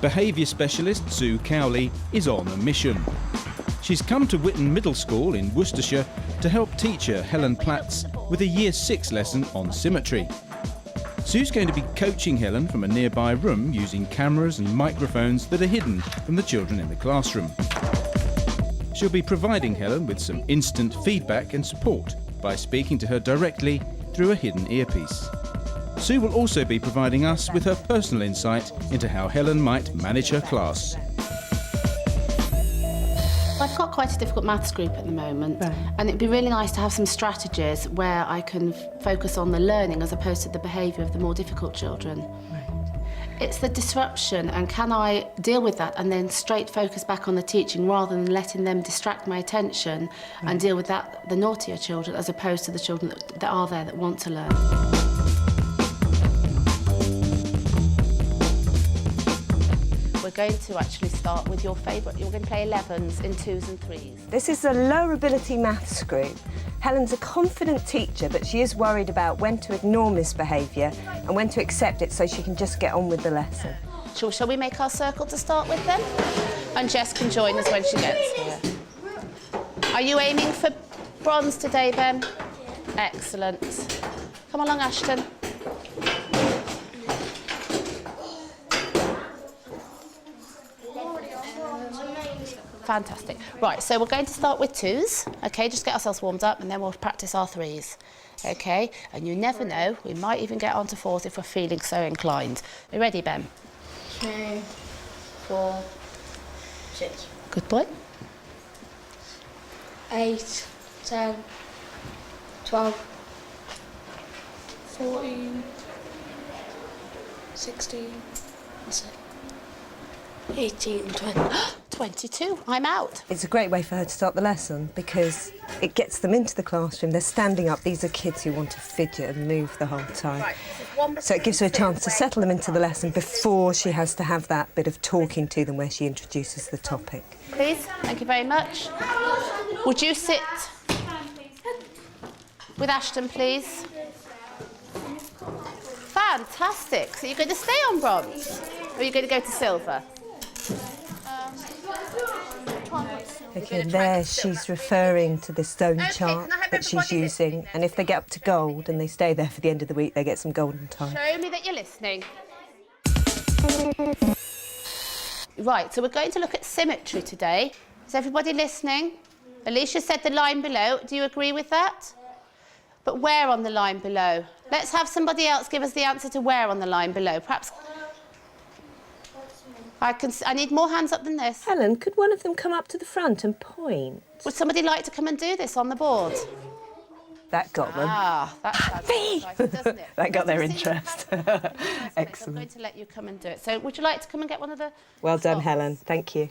Behaviour specialist Sue Cowley is on a mission. She's come to Witton Middle School in Worcestershire to help teacher Helen Platts with a Year 6 lesson on symmetry. Sue's going to be coaching Helen from a nearby room using cameras and microphones that are hidden from the children in the classroom. She'll be providing Helen with some instant feedback and support by speaking to her directly through a hidden earpiece. Sue will also be providing us with her personal insight into how Helen might manage her class. I've got quite a difficult maths group at the moment, and it'd be really nice to have some strategies where I can focus on the learning as opposed to the behaviour of the more difficult children. It's the disruption, and can I deal with that and then straight focus back on the teaching rather than letting them distract my attention and deal with that, the naughtier children, as opposed to the children that are there that want to learn. We're going to actually start with your favourite. You're going to play 11s in 2s and 3s. This is a low ability maths group. Helen's a confident teacher, but she is worried about when to ignore misbehaviour and when to accept it so she can just get on with the lesson. Shall we make our circle to start with then? And Jess can join us when she gets here. Are you aiming for bronze today, Ben? Excellent. Come along, Ashton. Fantastic. Right, so we're going to start with 2s, OK? Just get ourselves warmed up and then we'll practice our 3s, OK? And you never know, we might even get on to 4s if we're feeling so inclined. Are you ready, Ben? 2, 4, 6. Good boy. 8, 10, 12, 14, 16, 18, 20. 22. I'm out. It's a great way for her to start the lesson because it gets them into the classroom. They're standing up. These are kids who want to fidget and move the whole time. Right. So it gives her a chance to settle them into the lesson before she has to have that bit of talking to them where she introduces the topic. Please, thank you very much. Would you sit with Ashton, please? Fantastic. So you're going to stay on bronze? Or are you going to go to silver? Okay, there she's referring to the stone chart that she's using, and if they get up to gold and they stay there for the end of the week, they get some golden time. Show me that you're listening. Right, so we're going to look at symmetry today. Is everybody listening? Alicia said the line below. Do you agree with that? But where on the line below? Let's have somebody else give us the answer to where on the line below. Perhaps... I need more hands up than this. Helen, could one of them come up to the front and point? Would somebody like to come and do this on the board? That got them. Ah, that's exciting, doesn't it? That got their interest. Excellent. I'm going to let you come and do it. So would you like to come and get one of the... Well done, spots? Helen. Thank you.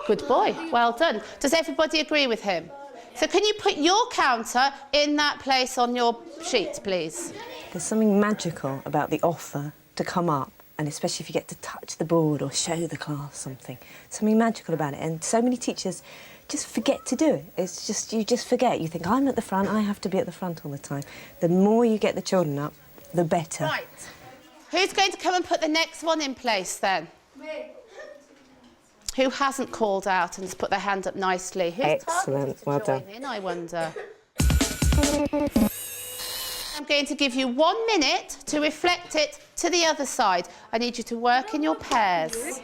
Good boy. Well done. Does everybody agree with him? So can you put your counter in that place on your sheet, please? There's something magical about the offer to come up, and especially if you get to touch the board or show the class something. Something magical about it, and so many teachers just forget to do it. It's just, you just forget. You think, I'm at the front, I have to be at the front all the time. The more you get the children up, the better. Right. Who's going to come and put the next one in place, then? Me. Who hasn't called out and has put their hand up nicely? Who's Excellent. Well done. in, I wonder. I'm going to give you 1 minute to reflect it to the other side. I need you to work in your pairs.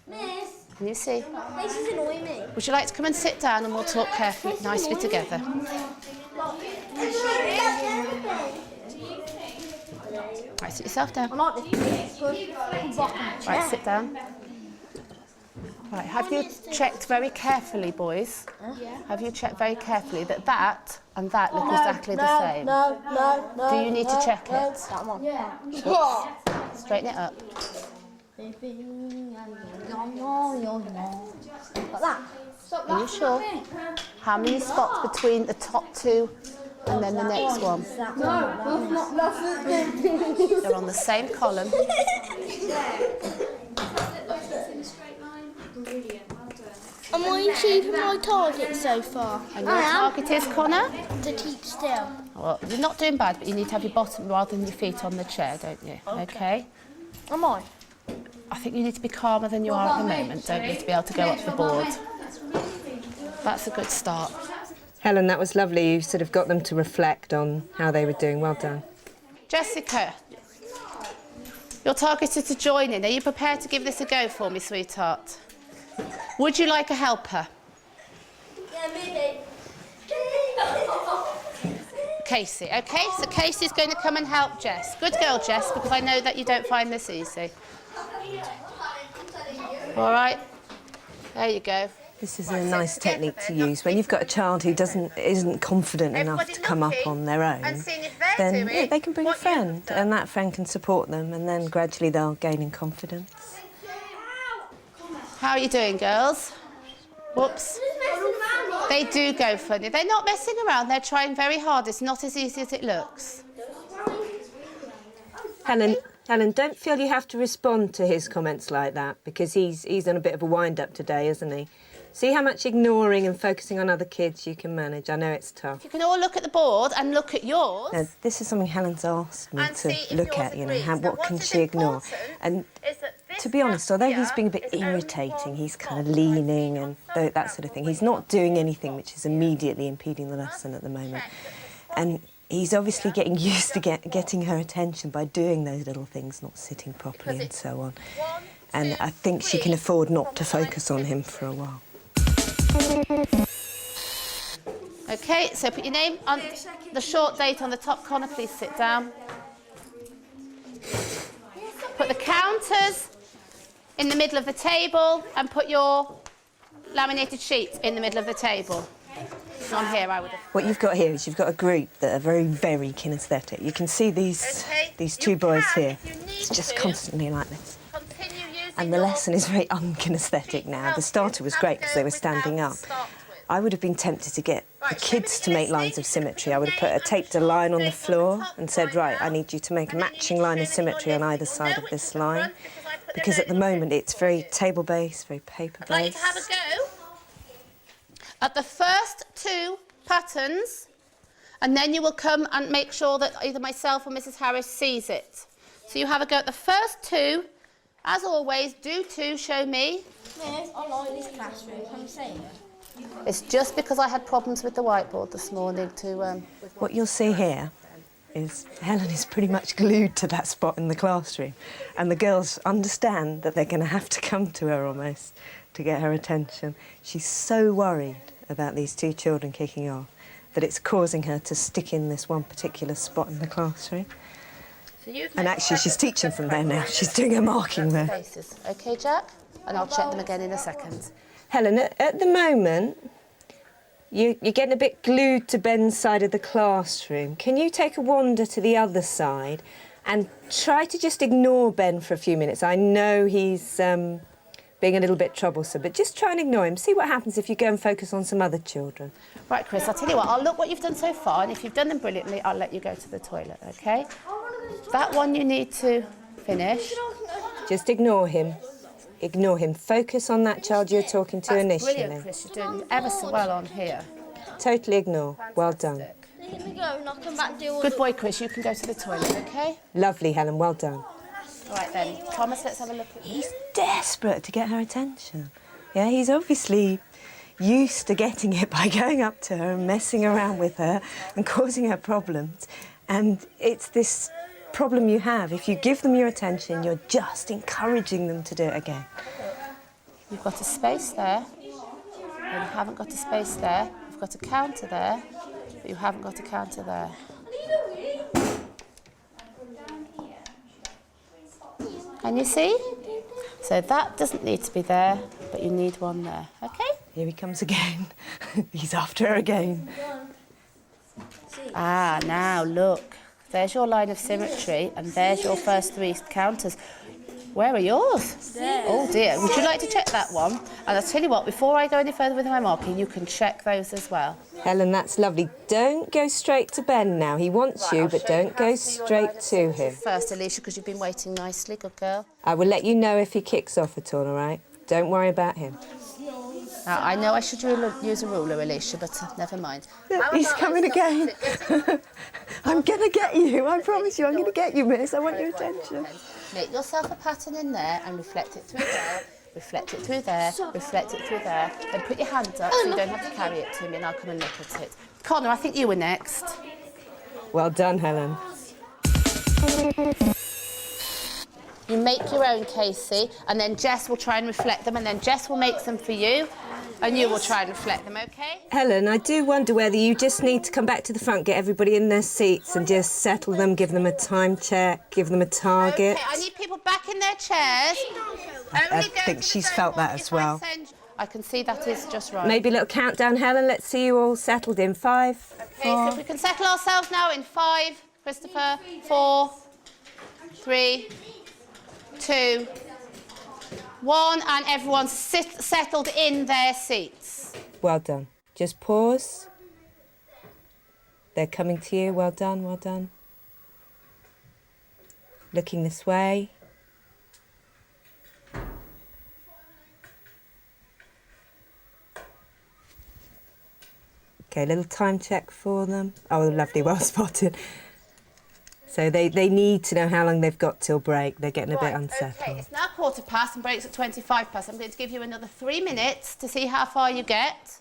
Miss, Can you see? this is annoying me. Would you like to come and sit down and we'll talk carefully, nicely together? Right, sit yourself down. I like this. Right, sit down. Right, have you checked very carefully, boys? Yeah. Have you checked very carefully that that and that look exactly the same? No. Do you need to check it? That one. Yeah. Straighten it up. Like that. Are you sure? How many spots between the top 2 and then the next one? They're on the same column. Am I achieving my target so far? And your target is, Connor? To keep still. Well, you're not doing bad, but you need to have your bottom rather than your feet on the chair, don't you? Okay? Am I? I think you need to be calmer than you are at the moment, don't you, to be able to go up the board. That's a good start. Helen, that was lovely. You sort of got them to reflect on how they were doing. Well done. Jessica, you're targeted to join in. Are you prepared to give this a go for me, sweetheart? Would you like a helper? Yeah, maybe. Casey, OK? So Casey's going to come and help Jess. Good girl, Jess, because I know that you don't find this easy. All right? There you go. This is a nice technique to use. When you've got a child who isn't confident enough to come up on their own, then yeah, they can bring a friend, and that friend can support them, and then gradually they'll gain in confidence. How are you doing, girls? Whoops. They do go funny. They're not messing around. They're trying very hard. It's not as easy as it looks. Helen, don't feel you have to respond to his comments like that, because he's on a bit of a wind-up today, isn't he? See how much ignoring and focusing on other kids you can manage. I know it's tough. You can all look at the board and look at yours. Now, this is something Helen's asked me And to see if look yours at, you know, agrees. how, Now, what can what is she ignore? important And is that this to be honest, although gap he's being a bit here is only irritating, he's kind of one leaning and that sort of thing, he's not doing anything which is immediately impeding the lesson at the moment. And he's obviously getting used to getting her attention by doing those little things, not sitting properly and so on. And I think she can afford not to focus on him for a while. OK, so put your name on the short date on the top corner. Please sit down. Put the counters in the middle of the table and put your laminated sheet in the middle of the table. On here, I would have. What you've got here is you've got a group that are very, very kinesthetic. You can see these two boys here. It's just constantly like this. And the lesson is very unkinesthetic now. The starter was great because they were standing up. I would have been tempted to get the kids to make lines of symmetry. I would have taped a line on the floor and said, right, I need you to make a matching line of symmetry on either side of this line. Because at the moment it's very table-based, very paper-based. I'd like you to have a go at the first two patterns, and then you will come and make sure that either myself or Mrs. Harris sees it. So you have a go at the first two. As always, do two, show me. Miss, I like this classroom. Can you see it? It's just because I had problems with the whiteboard this morning to... What you'll see here is Helen is pretty much glued to that spot in the classroom, and the girls understand that they're going to have to come to her almost to get her attention. She's so worried about these two children kicking off that it's causing her to stick in this one particular spot in the classroom. And actually, she's teaching from there now. She's doing her marking there. Faces. OK, Jack? And I'll check them again in a second. Helen, at the moment, you're getting a bit glued to Ben's side of the classroom. Can you take a wander to the other side and try to just ignore Ben for a few minutes? I know he's being a little bit troublesome, but just try and ignore him. See what happens if you go and focus on some other children. Right, Chris, I'll tell you what, I'll look what you've done so far, and if you've done them brilliantly, I'll let you go to the toilet, OK? That one you need to finish. Just ignore him. Ignore him. Focus on that child you're talking to initially. Brilliant, Chris. You're doing ever so well on here. Totally ignore. Well done. Let me go and I'll come back and do all Good boy, Chris. You can go to the toilet, OK? Lovely, Helen. Well done. All right, then. Thomas, let's have a look at you. He's desperate to get her attention. Yeah, he's obviously used to getting it by going up to her and messing around with her and causing her problems. And it's this problem you have. If you give them your attention, you're just encouraging them to do it again. You've got a space there, and you haven't got a space there. You've got a counter there, but you haven't got a counter there. Can you see? So that doesn't need to be there, but you need one there, OK? Here he comes again. He's after her again. Ah, now look. There's your line of symmetry, and there's your first three counters. Where are yours? There. Oh dear. Would you like to check that one? And I'll tell you what, before I go any further with my marking, you can check those as well. Helen, that's lovely. Don't go straight to Ben now. He wants you, but don't go straight to him. First, Alicia, because you've been waiting nicely. Good girl. I will let you know if he kicks off at all, all right? Don't worry about him. Now, I know I should use a ruler, Alicia, but never mind. He's coming again. I'm going to get you. I promise you, I'm going to get you, miss. I want your attention. Make yourself a pattern in there and reflect it through there, reflect it through there, reflect it through there. Then put your hand up so you don't have to carry it to me and I'll come and look at it. Connor, I think you were next. Well done, Helen. You make your own, Casey, and then Jess will try and reflect them, and then Jess will make them for you, and you will try and reflect them, OK? Helen, I do wonder whether you just need to come back to the front, get everybody in their seats and just settle them, give them a time check, give them a target. OK, I need people back in their chairs. I think she's felt that as well. I can see that is just right. Maybe a little countdown, Helen. Let's see you all settled in 5, OK, so if we can settle ourselves now in 5, Christopher, 4, 3, 2, 1, and everyone's settled in their seats. Well done. Just pause. They're coming to you. Well done, well done. Looking this way. OK, a little time check for them. Oh, lovely, well spotted. So they need to know how long they've got till break. They're getting a bit unsettled. OK, it's now 15:15 and breaks at 25:15. I'm going to give you another 3 minutes to see how far you get.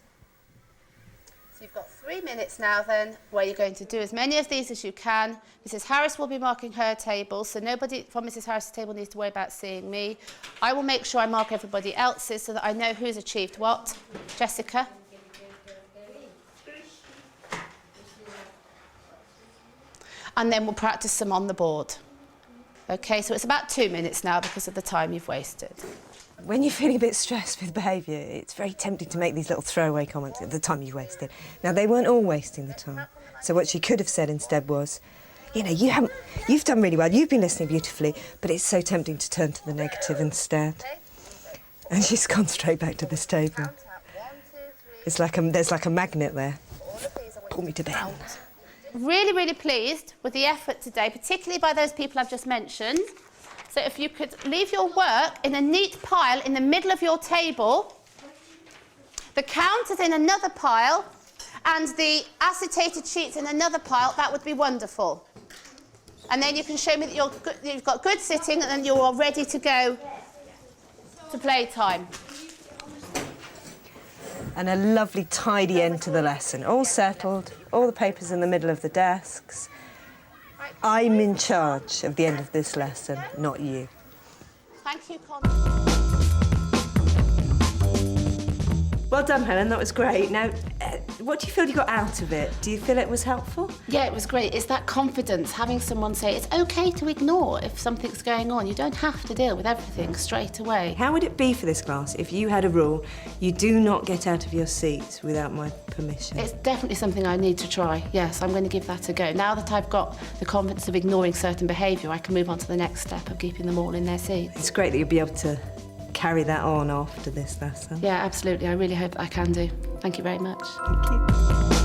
So you've got 3 minutes now then, where you're going to do as many of these as you can. Mrs Harris will be marking her table, so nobody from Mrs Harris's table needs to worry about seeing me. I will make sure I mark everybody else's so that I know who's achieved what. Jessica? And then we'll practice them on the board. OK, so it's about 2 minutes now because of the time you've wasted. When you're feeling a bit stressed with behaviour, it's very tempting to make these little throwaway comments at the time you've wasted. Now, they weren't all wasting the time. So what she could have said instead was, you know, you've done really well, you've been listening beautifully, but it's so tempting to turn to the negative instead. And she's gone straight back to this table. It's like there's like a magnet there. Pull me to bed. Really, really pleased with the effort today, particularly by those people I've just mentioned. So if you could leave your work in a neat pile in the middle of your table, the counters in another pile, and the acetated sheets in another pile, that would be wonderful. And then you can show me that you've got good sitting and then you're all ready to go to playtime. And a lovely tidy end to the lesson. All settled, all the papers in the middle of the desks. I'm in charge of the end of this lesson, not you. Thank you, Connie. Well done, Helen, that was great. Now, what do you feel you got out of it? Do you feel it was helpful? Yeah, it was great. It's that confidence, having someone say it's OK to ignore if something's going on. You don't have to deal with everything straight away. How would it be for this class if you had a rule, you do not get out of your seats without my permission? It's definitely something I need to try. Yes, I'm going to give that a go. Now that I've got the confidence of ignoring certain behaviour, I can move on to the next step of keeping them all in their seats. It's great that you'll be able to carry that on after this lesson. Yeah, absolutely. I really hope I can do. Thank you very much. Thank you.